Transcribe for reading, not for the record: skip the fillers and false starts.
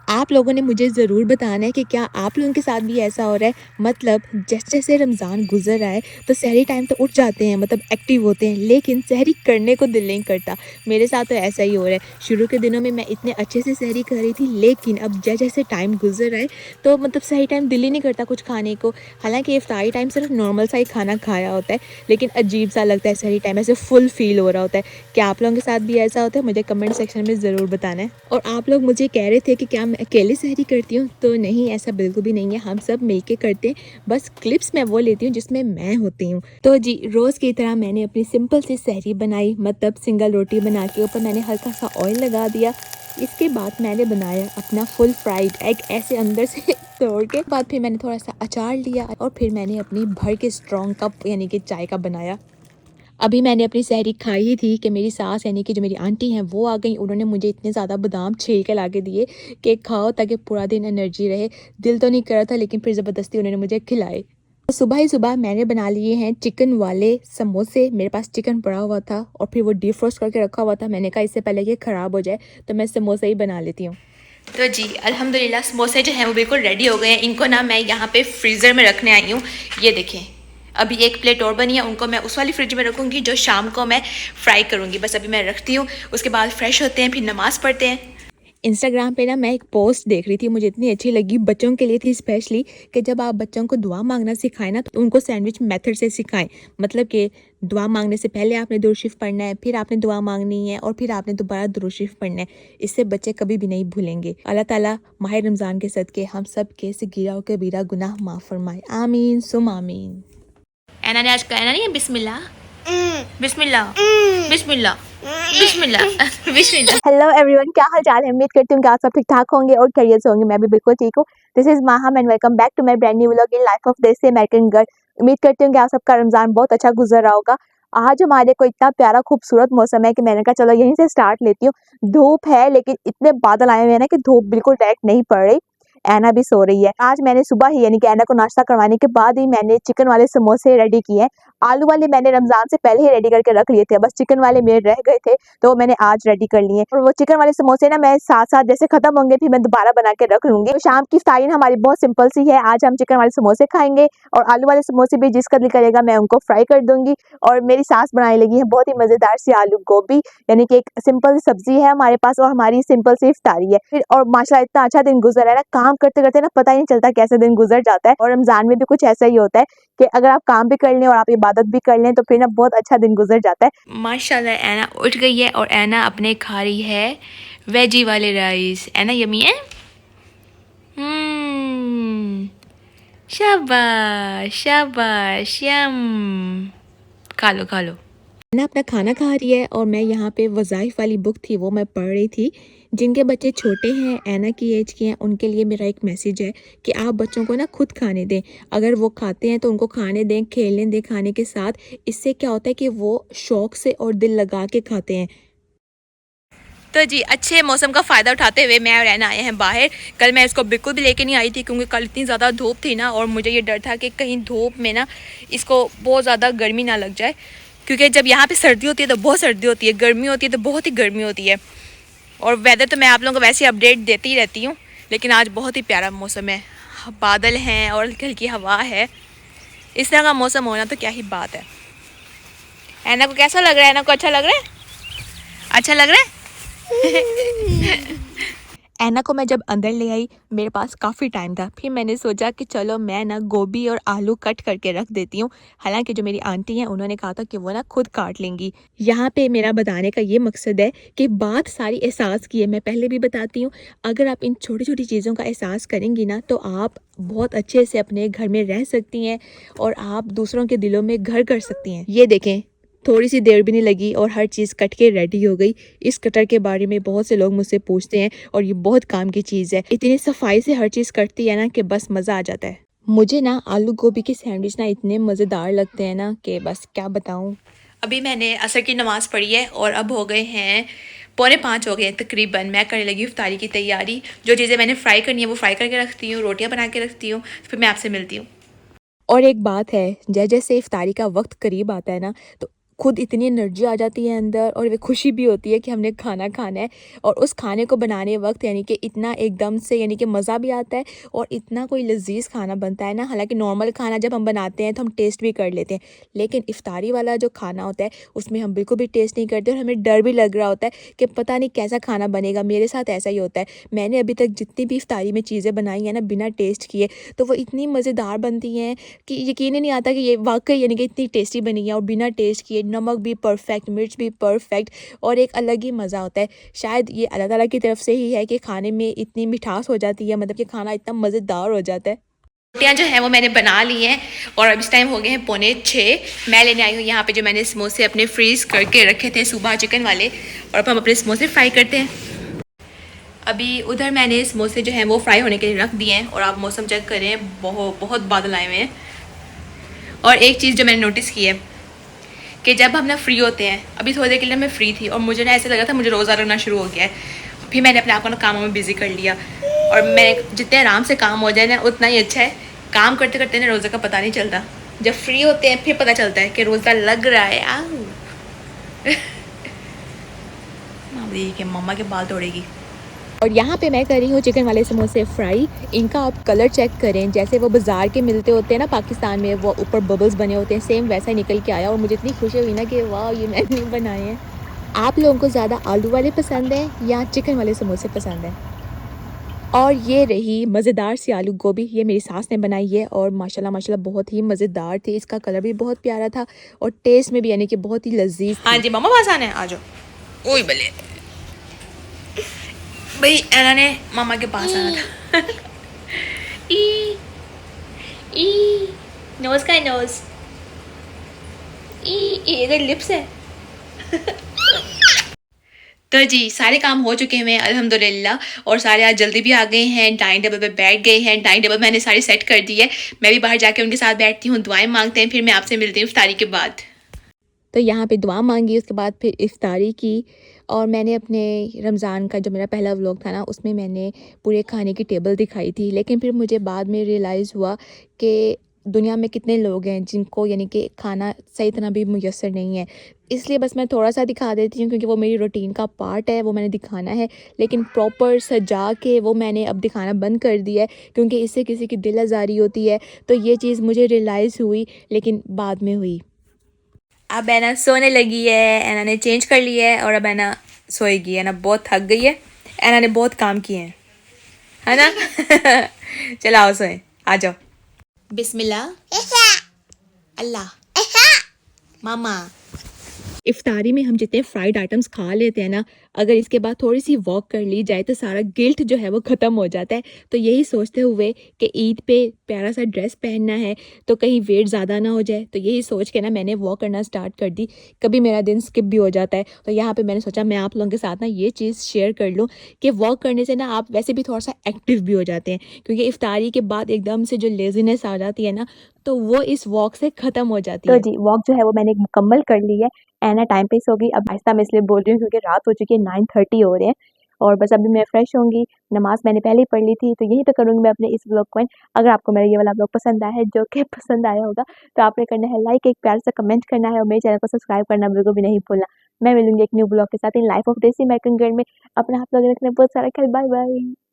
आप लोगों ने मुझे ज़रूर बताना है कि क्या आप लोगों के साथ भी ऐसा हो रहा है। मतलब जैसे जैसे रमज़ान गुजर रहा है तो सहरी टाइम तो उठ जाते हैं, मतलब एक्टिव होते हैं, लेकिन सहरी करने को दिल नहीं करता। मेरे साथ तो ऐसा ही हो रहा है। शुरू के दिनों में मैं इतने अच्छे से सहरी कर रही थी, लेकिन अब जैसे जैसे टाइम गुजर रहा है तो मतलब सहरी टाइम दिल ही नहीं करता कुछ खाने को। हालांकि इफ्तारी टाइम सिर्फ नॉर्मल सा ही खाना खाया होता है, लेकिन अजीब सा लगता है। सहरी टाइम ऐसे फुल फील हो रहा होता है। क्या आप लोगों के साथ भी ऐसा होता है? मुझे कमेंट सेक्शन में ज़रूर बताना है। और आप लोग मुझे कह रहे थे कि क्या मैं अकेले सहरी करती हूँ, तो नहीं, ऐसा बिल्कुल भी नहीं है। हम सब मिलके करते हैं, बस क्लिप्स मैं वो लेती हूँ जिसमें मैं होती हूँ। तो जी, रोज़ की तरह मैंने अपनी सिंपल सी सहरी बनाई। मतलब सिंगल रोटी बना के ऊपर मैंने हल्का सा ऑयल लगा दिया। इसके बाद मैंने बनाया अपना फुल फ्राइड एग, ऐसे अंदर से तोड़ के। बाद फिर मैंने थोड़ा सा अचार लिया और फिर मैंने अपनी भर के स्ट्रॉन्ग कप यानी कि चाय का बनाया। अभी मैंने अपनी सहरी खाई ही थी कि मेरी सास यानी कि जो मेरी आंटी हैं वो आ गई। उन्होंने मुझे इतने ज़्यादा बादाम छील के ला के दिए कि खाओ ताकि पूरा दिन एनर्जी रहे। दिल तो नहीं कर रहा था, लेकिन फिर ज़बरदस्ती उन्होंने मुझे खिलाए। तो सुबह ही सुबह मैंने बना लिए हैं चिकन वाले समोसे। मेरे पास चिकन पड़ा हुआ था और फिर वो डीप फ्रोस्ट करके रखा हुआ था। मैंने कहा इससे पहले कि ख़राब हो जाए तो मैं समोसे ही बना लेती हूँ। तो जी अल्हम्दुलिल्लाह समोसे जो हैं वो बिल्कुल रेडी हो गए हैं। इनको ना मैं यहाँ पे फ्रीज़र में रखने आई हूँ। ये देखें, अभी एक प्लेट और बनी है, उनको मैं उस वाली फ्रिज में रखूँगी जो शाम को मैं फ्राई करूँगी। बस अभी मैं रखती हूँ, उसके बाद फ्रेश होते हैं, फिर नमाज़ पढ़ते हैं। इंस्टाग्राम पे ना मैं एक पोस्ट देख रही थी, मुझे इतनी अच्छी लगी, बच्चों के लिए थी स्पेशली, कि जब आप बच्चों को दुआ मांगना सिखाएं ना तो उनको सैंडविच मेथड से सिखाएं। मतलब कि दुआ मांगने से पहले आपने दुरूद शरीफ पढ़ना है, फिर आपने दुआ मांगनी है और फिर आपने दोबारा दुरूद शरीफ पढ़ना है। इससे बच्चे कभी भी नहीं भूलेंगे। अल्लाह ताला माह रमज़ान के सदके हम सब के सगीरा और कबीरा गुनाह माफ़ फरमाए। आमीन सुम आमीन। ऐना ने आज कहना नहीं है बिस्मिल्लाह, बिस्मिल्लाह, बिस्मिल्लाह, बिस्मिल्लाह, बिस्मिल्लाह। हेलो एवरीवन, क्या हाल चाल है? उम्मीद करती हूँ कि आप सब ठीक ठाक होंगे और खैरियत से होंगे। मैं भी बिल्कुल ठीक हूँ। This is Maham and welcome back to my brand new vlog in life of desi American girl. उम्मीद करती हूँ कि आप सबका रमजान बहुत अच्छा गुजर रहा होगा। आज हमारे को इतना प्यारा खूबसूरत मौसम है कि मैंने कहा चलो यहीं से स्टार्ट लेती हूँ। धूप है लेकिन इतने बादल आए हुए हैं ना कि धूप बिल्कुल डायरेक्ट नहीं पड़ रही। ऐना भी सो रही है। आज मैंने सुबह ही यानी कि ऐना को नाश्ता करवाने के बाद ही मैंने चिकन वाले समोसे रेडी किए हैं। आलू वाले मैंने रमजान से पहले ही रेडी करके रख लिए थे, बस चिकन वाले मेरे रह गए थे तो मैंने आज रेडी कर लिए। और वो चिकन वाले समोसे ना मैं साथ साथ जैसे खत्म होंगे फिर मैं दोबारा बना के रख लूंगी। तो शाम की इफ्तारी हमारी बहुत सिंपल सी है। आज हम चिकन वाले समोसे खाएंगे और आलू वाले समोसे भी जिसका दिल करेगा मैं उनको फ्राई कर दूंगी। और मेरी सास बनाने लगी है बहुत ही मजेदार सी आलू गोभी, यानी कि एक सिंपल सब्जी है हमारे पास और हमारी सिंपल सी इफ्तारी है। फिर और माशाल्लाह इतना अच्छा दिन गुजर है ना, काम करते करते ना पता ही नहीं चलता कैसे दिन गुजर जाता है। और रमजान में भी कुछ ऐसा ही होता है कि अगर आप काम भी कर लें और आप इबादत भी कर लें तो फिर ना बहुत अच्छा दिन गुजर जाता है। माशाल्लाह ऐना उठ गई है और ऐना अपने खा रही है वेजी वाले राइस। ऐना यमी है। शाबाश शाबाश, यम। खा लो खा लो। ना अपना खाना खा रही है और मैं यहाँ पे वज़ाइफ वाली बुक थी वो मैं पढ़ रही थी। जिनके बच्चे छोटे हैं, ऐना की एज के हैं, उनके लिए मेरा एक मैसेज है कि आप बच्चों को ना खुद खाने दें। अगर वो खाते हैं तो उनको खाने दें, खेलने दें खाने के साथ। इससे क्या होता है कि वो शौक से और दिल लगा के खाते हैं। तो जी अच्छे मौसम का फ़ायदा उठाते हुए मैं और ऐना आए हैं बाहर। कल मैं इसको बिल्कुल भी लेके नहीं आई थी क्योंकि कल इतनी ज़्यादा धूप थी ना, और मुझे ये डर था कि कहीं धूप में ना इसको बहुत ज़्यादा गर्मी ना लग जाए। क्योंकि जब यहाँ पे सर्दी होती है तो बहुत सर्दी होती है, गर्मी होती है तो बहुत ही गर्मी होती है। और वेदर तो मैं आप लोगों को वैसे अपडेट देती ही रहती हूँ, लेकिन आज बहुत ही प्यारा मौसम है। बादल हैं और हल्की हल्की हवा है। इस तरह का मौसम होना तो क्या ही बात है। ऐना को कैसा लग रहा है? ऐना को अच्छा लग रहा है? अच्छा लग रहा है? ऐना को मैं जब अंदर ले आई मेरे पास काफ़ी टाइम था। फिर मैंने सोचा कि चलो मैं ना गोभी और आलू कट करके रख देती हूँ। हालांकि जो मेरी आंटी हैं उन्होंने कहा था कि वो ना खुद काट लेंगी। यहाँ पे मेरा बताने का ये मकसद है कि बात सारी एहसास की है। मैं पहले भी बताती हूँ, अगर आप इन छोटी छोटी चीज़ों का एहसास करेंगी ना तो आप बहुत अच्छे से अपने घर में रह सकती हैं और आप दूसरों के दिलों में घर कर सकती हैं। ये देखें, थोड़ी सी देर भी नहीं लगी और हर चीज़ कट के रेडी हो गई। इस कटर के बारे में बहुत से लोग मुझसे पूछते हैं और ये बहुत काम की चीज़ है। इतनी सफाई से हर चीज़ कटती है ना कि बस मज़ा आ जाता है। मुझे ना आलू गोभी के सैंडविच ना इतने मज़ेदार लगते हैं ना कि बस क्या बताऊँ। अभी मैंने असर की नमाज़ पढ़ी है और अब हो गए हैं 4:45 हो गए हैं तकरीबन। मैं करने लगी इफ्तारी की तैयारी। जो चीज़ें मैंने फ्राई करनी है वो फ्राई करके रखती हूँ, रोटियाँ बना के रखती हूँ, फिर मैं आपसे मिलती हूँ। और एक बात है, जैसे जैसे इफ्तारी का वक्त करीब आता है ना तो खुद इतनी एनर्जी आ जाती है अंदर और वे खुशी भी होती है कि हमने खाना खाना है। और उस खाने को बनाने वक्त यानी कि इतना एकदम से यानी कि मज़ा भी आता है और इतना कोई लजीज खाना बनता है ना। हालांकि नॉर्मल खाना जब हम बनाते हैं तो हम टेस्ट भी कर लेते हैं, लेकिन इफ्तारी वाला जो खाना होता है उसमें हम बिल्कुल भी टेस्ट नहीं करते और हमें डर भी लग रहा होता है कि पता नहीं कैसा खाना बनेगा। मेरे साथ ऐसा ही होता है। मैंने अभी तक जितनी भी इफ्तारी में चीज़ें बनाई हैं ना बिना टेस्ट किए, तो वो इतनी मज़ेदार बनती हैं कि यकीन ही नहीं आता कि ये वाकई यानी कि इतनी टेस्टी बनी है। और बिना टेस्ट किए नमक भी परफेक्ट, मिर्च भी परफेक्ट और एक अलग ही मज़ा होता है। शायद ये अल्लाह ताला की तरफ से ही है कि खाने में इतनी मिठास हो जाती है, मतलब कि खाना इतना मज़ेदार हो जाता है। रोटियाँ जो हैं वो मैंने बना ली हैं और अब इस टाइम हो गए हैं 5:45। मैं लेने आई हूँ यहाँ पे जो मैंने समोसे अपने फ्रीज़ करके रखे थे सुबह चिकन वाले, और अब हम अपने समोसे फ्राई करते हैं। अभी उधर मैंने समोसे जो हैं वो फ्राई होने के लिए रख दिए हैं और आप मौसम चेक करें, बहुत बहुत बादल आए हुए हैं। और एक चीज़ जो मैंने नोटिस की है कि जब हम ना फ्री होते हैं, अभी थोड़ी देर के लिए मैं फ्री थी और मुझे ना ऐसे लगा था मुझे रोज़ा लगना शुरू हो गया है। फिर मैंने अपने आप को ना कामों में बिज़ी कर लिया, और मैं जितने आराम से काम हो जाए ना उतना ही अच्छा है। काम करते करते ना रोज़ा का पता नहीं चलता, जब फ्री होते हैं फिर पता चलता है कि रोज़ा लग रहा है। आओ के मम्मा के बाल तोड़ेगी। और यहाँ पे मैं कर रही हूँ चिकन वाले समोसे फ्राई। इनका आप कलर चेक करें, जैसे वो बाज़ार के मिलते होते हैं ना पाकिस्तान में, वो ऊपर बबल्स बने होते हैं, सेम वैसा ही निकल के आया। और मुझे इतनी खुशी हुई ना कि वाह ये मैंने बनाए हैं। आप लोगों को ज़्यादा आलू वाले पसंद हैं या चिकन वाले समोसे पसंद हैं? और ये रही मज़ेदार सी आलू गोभी, ये मेरी सास ने बनाई है और माशाल्लाह माशाल्लाह बहुत ही मज़ेदार थी। इसका कलर भी बहुत प्यारा था और टेस्ट में भी यानी कि बहुत ही लजीज। हाँ जी मामा पास आना है, आ जाओ। ओए बले भाई एना ने मामा के पास आना था। ई ई नोज का नोज, ई इधर लिप्स है। तो जी सारे काम हो चुके हैं अल्हम्दुलिल्लाह, और सारे आज जल्दी भी आ गए हैं, डाइनिंग टेबल पे बैठ गए हैं। डाइनिंग टेबल मैंने सारी सेट कर दी है। मैं भी बाहर जाके उनके साथ बैठती हूँ, दुआएं मांगते हैं, फिर मैं आपसे मिलती हूँ इफ्तारी के बाद। तो यहाँ पे दुआ मांगी, उसके बाद फिर इफ्तारी की। और मैंने अपने रमज़ान का जो मेरा पहला व्लॉग था ना उसमें मैंने पूरे खाने की टेबल दिखाई थी, लेकिन फिर मुझे बाद में रियलाइज़ हुआ कि दुनिया में कितने लोग हैं जिनको यानी कि खाना सही तरह भी मुयस्सर नहीं है। इसलिए बस मैं थोड़ा सा दिखा देती हूँ क्योंकि वो मेरी रूटीन का पार्ट है, वो मैंने दिखाना है। लेकिन प्रॉपर सजा के वो मैंने अब दिखाना बंद कर दिया है क्योंकि इससे किसी की दिल आज़ारी होती है। तो ये चीज़ मुझे रियलाइज़ हुई, लेकिन बाद में हुई। अब एना सोने लगी है, एना ने चेंज कर लिया है और अब एना सोएगी। एना बहुत थक गई है, एना ने बहुत काम किए हैं, है ना। चलो आओ सोए, आ जाओ। बिस्मिल्लाह, अल्लाह, मामा। इफ्तारी में हम जितने फ्राइड आइटम्स खा लेते हैं ना, अगर इसके बाद थोड़ी सी वॉक कर ली जाए तो सारा गिल्ट जो है वो ख़त्म हो जाता है। तो यही सोचते हुए कि ईद पे प्यारा सा ड्रेस पहनना है तो कहीं वेट ज़्यादा ना हो जाए, तो यही सोच के ना मैंने वॉक करना स्टार्ट कर दी। कभी मेरा दिन स्किप भी हो जाता है, तो यहाँ पे मैंने सोचा मैं आप लोगों के साथ ना ये चीज़ शेयर कर लूँ कि वॉक करने से ना आप वैसे भी थोड़ा सा एक्टिव भी हो जाते हैं, क्योंकि इफ्तारी के बाद एकदम से जो लेजीनेस आ जाती है ना तो वो इस वॉक से ख़त्म हो जाती है। तो जी वॉक जो है वो मैंने मुकम्मल कर ली है। एना टाइम पे सो गई। अब आहिस्ता मैं इसलिए बोल रही हूँ क्योंकि रात हो चुकी है, 9:30 हो रहे हैं। और बस अभी मैं फ्रेश होंगी, नमाज मैंने पहले ही पढ़ ली थी, तो यहीं पे करूँगी मैं अपने इस व्लॉग को एंड। अगर आपको मेरा ये वाला व्लॉग पसंद आया है, जो कि पसंद आया होगा, तो आपने करना है लाइक, एक प्यार सा कमेंट करना है और मेरे चैनल को सब्सक्राइब करना बिल्कुल भी नहीं भूलना। मैं मिलूंगी एक न्यू ब्लॉग के साथ in life of desi American girl में। अपना आप लोग रखना बहुत सारा ख्याल। Bye bye.